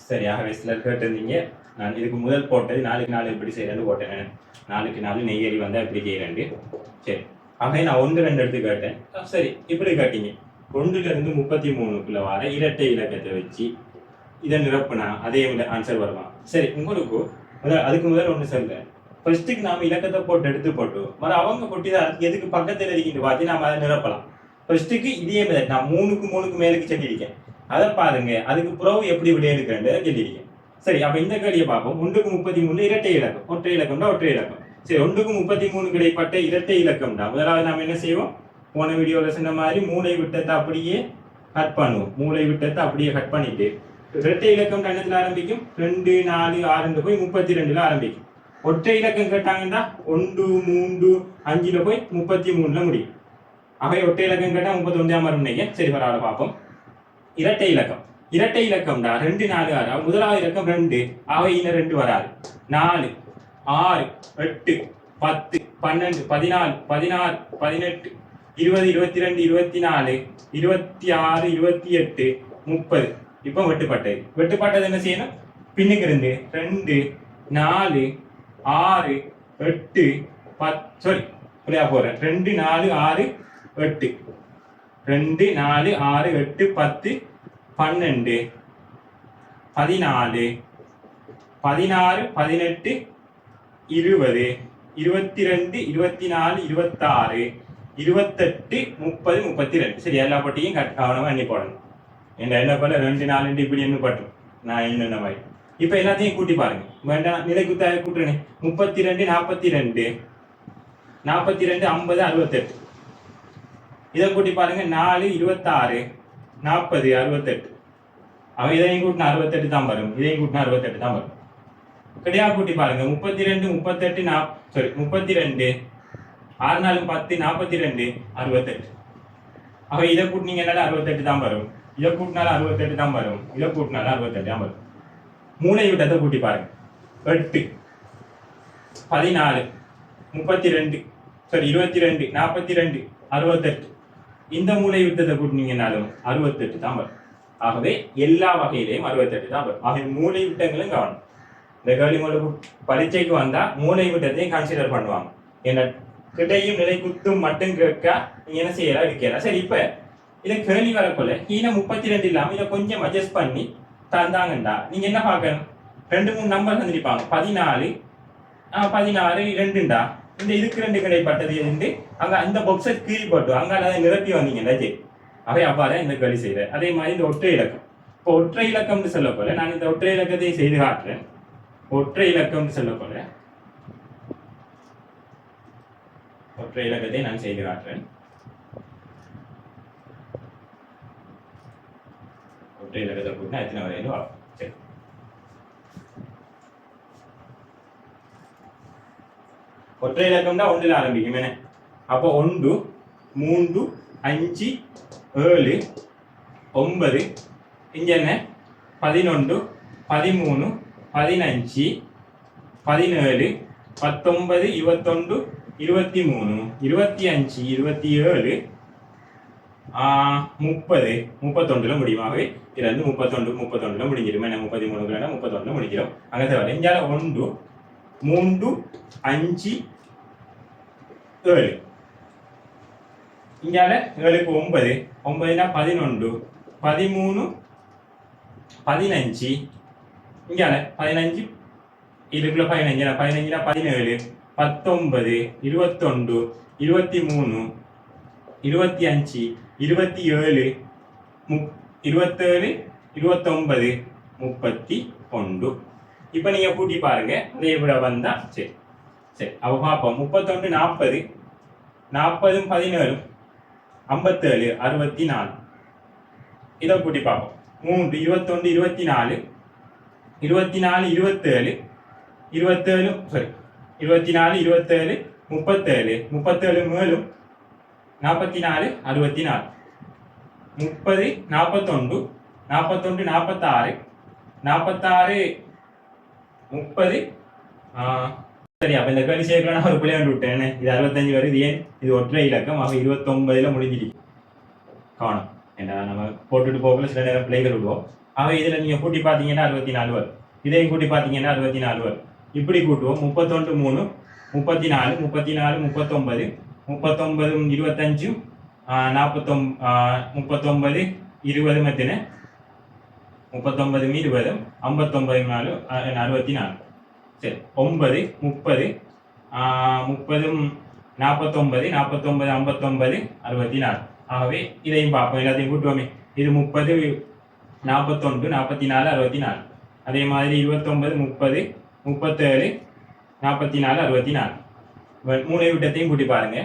சரியாக சிலர் கேட்டிருந்தீங்க. நான் இதுக்கு முதல் போட்டது 4க்கு 4 எப்படி செய்யறேன்னு போட்டேன். 4க்கு 4 நெய்யரி வந்தால் எப்படி செய்யறேன். சரி, ஆகவே நான் 1 2 எடுத்து கேட்டேன். சரி, இப்படி கேட்டீங்க. 1லிருந்து 33க்குள்ள வர இரட்டை இலக்கத்தை வச்சு இதை நிரப்புனா அதே ஆன்சர் வருமா? சரி, உங்களுக்கு அதுக்கு முதல் ஒன்று சொல்றேன். ஃபர்ஸ்ட்டுக்கு நாம இலக்கத்தை போட்டு எடுத்து போட்டு அவங்க போட்டு எதுக்கு பக்கத்தில் இருக்கிட்டு பார்த்து நாம அதை நிரப்பலாம். ஃபர்ஸ்ட்டுக்கு இதே மெத்தட் நான் 3க்கு 3க்கு மேலுக்கு சொல்லியிருக்கேன். அதை பாருங்க, அதுக்கு புறவு எப்படி விட எடுக்கிறேன் சொல்லியிருக்கேன். சரி, அப்ப இந்த கேள்வியை பார்ப்போம். 1க்கு 33 இரட்டை இலக்கம், ஒற்றை இலக்கம்னா ஒற்றை இலக்கம். சரி, 1க்கு 33 கிடைப்பட்ட இரட்டை இலக்கம் தான். முதலாவது நாம என்ன செய்வோம்? போன வீடியோவில் சொன்ன மாதிரி மூளை விட்டத்தை அப்படியே கட் பண்ணுவோம். மூளை விட்டத்தை அப்படியே கட் பண்ணிட்டு இரட்டை இலக்கம் என்னத்துல ஆரம்பிக்கும்? 2 4 6 போய் 32ல ஆரம்பிக்கும். ஒற்றை இலக்கம் கேட்டாங்கன்னா 1 3 5ல போய் 33ல முடியும். அவை ஒற்றை இலக்கம் கேட்டா 31 வரும். சரி, பரவாயில்ல பார்ப்போம். இரட்டை இலக்கம், இரட்டை இலக்கம் தான் 2 4 6. முதலாவது இலக்கம் 2, அவை இன்னும் 2 வராது. 4 6 8 10 12 14 16 18 20 22 24 26 28 30. இப்போ வெட்டுப்பட்டது. வெட்டுப்பட்டது என்ன செய்யணும்? பின்னுக்கு இருந்து 2 4 6 8 10 சாரி புரியா போறேன். 2 4 6 8 2 4 6 8 10 12 14 16 18 20 22 24 26 28 30 32. சரி, எல்லா பட்டியும் கவனமா எண்ணி போடணும். என்ன போல 2 4 இப்படி என்ன பட்டும் நான் என்ன மாதிரி. இப்ப எல்லாத்தையும் கூட்டி பாருங்க. வேண்டாம், நிலை குத்தாக கூட்டுறேன். 32 42 42 50 68. இதை கூட்டி பாருங்க. 4 26 40 68. அவன் இதையும் கூட்டினா 68 தான் வரும். இதையும் கூட்டினா 68 தான் வரும். கிடையா கூட்டி பாருங்க. 32 38 சாரி 32 6 4 10 42 68. அவ இதை கூட்டினீங்கனால 68 தான் வரும். இதை கூட்டினாலும் 68 தான் வரும். இதை கூட்டினாலும் 68 தான் வரும். மூளை விட்டத்தை கூட்டி பாருங்க. 8 14 32 சாரி 22 42 68. இந்த மூளை விட்டத்தை கூட்டினீங்கனாலும் 68 தான் வரும். ஆகவே எல்லா வகையிலையும் 68 தான் வரும். ஆகவே மூளை விட்டங்களும் கவனம். இந்த கேள்வி உங்களுக்கு பரீட்சைக்கு வந்தா மூளை விட்டத்தையும் கன்சிடர் பண்ணுவாங்க. என்ன கிடையும் நிலை குத்தும் மட்டும் கேட்க நீங்க என்ன செய்யலாம் இருக்கலாம். சரி, இப்ப இதை கேள்வி வரப்போல கீழே 32 இல்லாம இதை கொஞ்சம் அட்ஜஸ்ட் பண்ணி தந்தாங்கண்டா நீங்க என்ன பார்க்கணும்? 2 3 நம்பர் தந்திருப்பாங்க. 14 16 2டா இந்த இதுக்கு 2 கிடைப்பட்டது இருந்து அங்க அந்த பாக்ஸை கீழ் போட்டு அங்க அதை நிரப்பி வந்தீங்கன்னா சரி. அவை அவ்வாறு இந்த கேள்வி செய்யறேன். அதே மாதிரி இந்த ஒற்றை இலக்கம். இப்போ ஒற்றை இலக்கம்னு சொல்ல போல நான் இந்த ஒற்றை இலக்கத்தை செய்து காட்டுறேன். ஒற்றை இலக்கம்னு சொல்ல போல ஒற்றை இலக்கத்தை நான் செய்து காட்டுறேன். ஒற்றை இலக்கத்தை கூட்டினா எத்தனை வரையிலும் வரும். சரி, ஒற்றை இலக்கம் தான் 1ல ஆரம்பிக்கும். என்ன அப்போ 1 3 5 7 9 இங்க என்ன 11 13 15 17 19 21 23 25 27 30 31ல முடியுமாகவே இதுல இருந்து 31 முடிஞ்சிடும். என்ன 33 31 முடிக்கிறோம். அங்க தவிர இங்கால 1 3 5 7 இங்கால 7க்கு 9 9னா 11 13 15 இங்கால 15 இதுக்குள்ள 15 15னா 17 19 21 23 25 27 27 29 31. இப்ப நீங்க கூட்டி பாருங்க. அதே விட வந்தா சரி. சரி, அப்ப பார்ப்போம். 31 40 40 17 57 64. இதை கூட்டி பார்ப்போம். 3 21 24 24 27 27 சாரி 24 27 37 37 மேலும் 44 64 30 41 41 46 46 30 சரி. அப்ப இந்த கேள்வி சேர்க்கலாம் நான் ஒரு பிள்ளையாண்டு விட்டேன். இது 65 வருது. ஏன் இது ஒற்றை இலக்கம். அவன் 29ல முடிஞ்சிருக்கு. காணும். ஏன்னா நம்ம போட்டுட்டு போகல சில நேரம் பிள்ளைகள் விடுவோம். அவை இதில் நீங்கள் கூட்டி பார்த்தீங்கன்னா 64 வரும். இதையும் கூட்டி பார்த்தீங்கன்னா 64 வரும். இப்படி கூட்டுவோம். 31 3 34 34 39 39 25 39 20 மத்தின 39 20 59 4 64. சரி 9 30 30 49 49 59 64. ஆகவே இதையும் பார்ப்போம். எல்லாத்தையும் கூட்டுவோமே. இது 30 41 44 64. அதே மாதிரி 29 30 37 44 64. மூணு விட்டத்தையும் கூட்டி பாருங்க.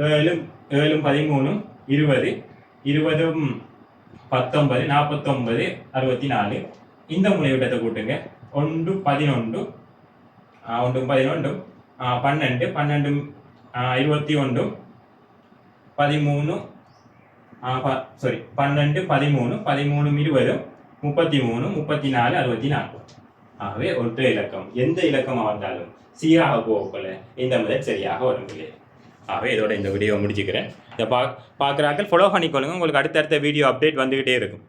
7 7 13 20 20 19 49 64. இந்த மூணு விட்டத்தை கூட்டுங்க. 1 11 1 11 12 12 21 13 சாரி 12 13 13 20 33 34 64. ஆகவே ஒற்றை இலக்கம் எந்த இலக்கமாக வந்தாலும் சீராக போகல இந்த முதல் சரியாக வரும்ல. ஆகவே இதோட இந்த வீடியோ முடிச்சுக்கிறேன். இதை பார்க்குறாக்கள் ஃபாலோ பண்ணிக்கொள்ளுங்க. உங்களுக்கு அடுத்தடுத்த வீடியோ அப்டேட் வந்துக்கிட்டே இருக்கும்.